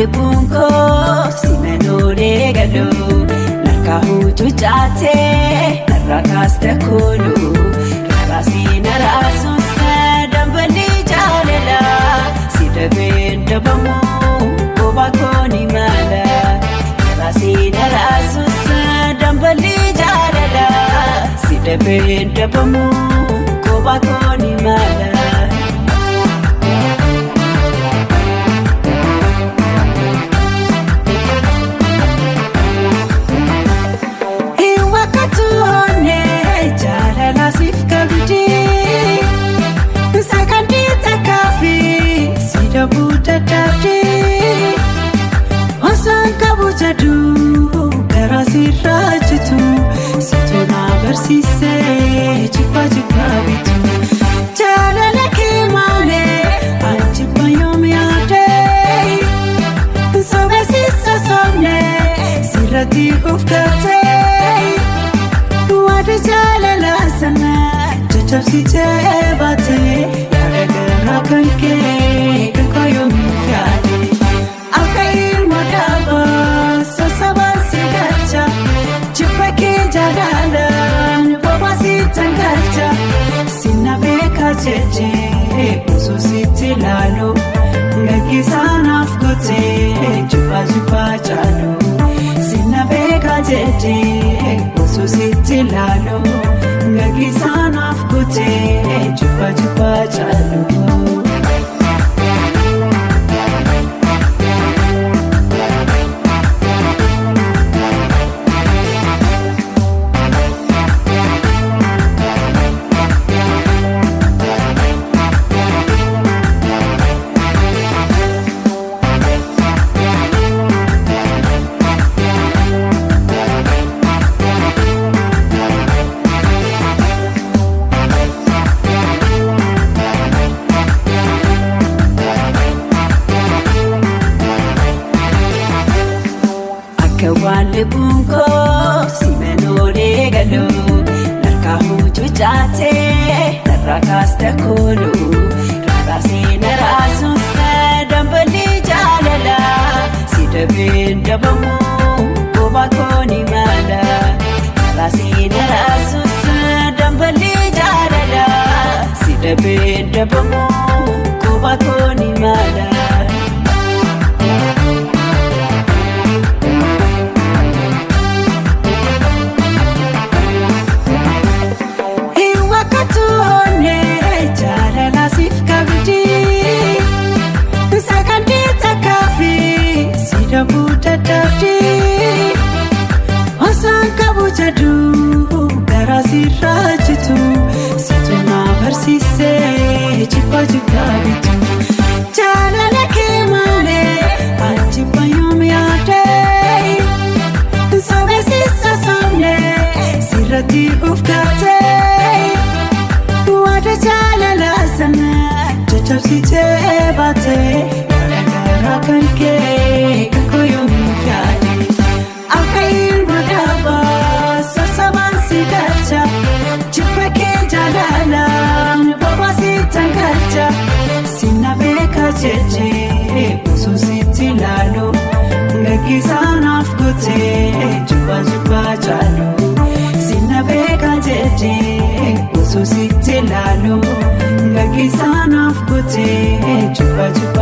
bunko simenole galo nakahu chuchate narakaste kulu rasina rasu dambali jalala sidabin dabamu obakoni mala rasina rasu dambali jalala sidabin dabamu obakoni mala Chapsi bate yaraga kanke koyo mikade akai modaba sasaba sigacha chupake jagala baba sitangacha sinabe kacheje ususiti lalo ngaki sana fkote chupa chupa chalo sinabe kacheje ususiti lalo ngaki sana fkote chupa chupa chalo Wale bunko simenole galo nakahu chuchate narakaste kulu rasina rasu dambali jalala sidabin dabamu obakoni mala rasina rasu dambali jalala sidabin dabamu obakoni mala Chipa chipa bitu chala leke male achipa yomi ate sobe sisa somne sirati ufkate wada chala la sana chapsi bate yaraga kanke koyo mikade akai modaba sasaban sigacha chipake jalala sinabe kacheje ususiti lalo ngaki sana fkote chupa chupa chalo sinabe kacheje ususiti lalo ngaki sana fkote chupa chupa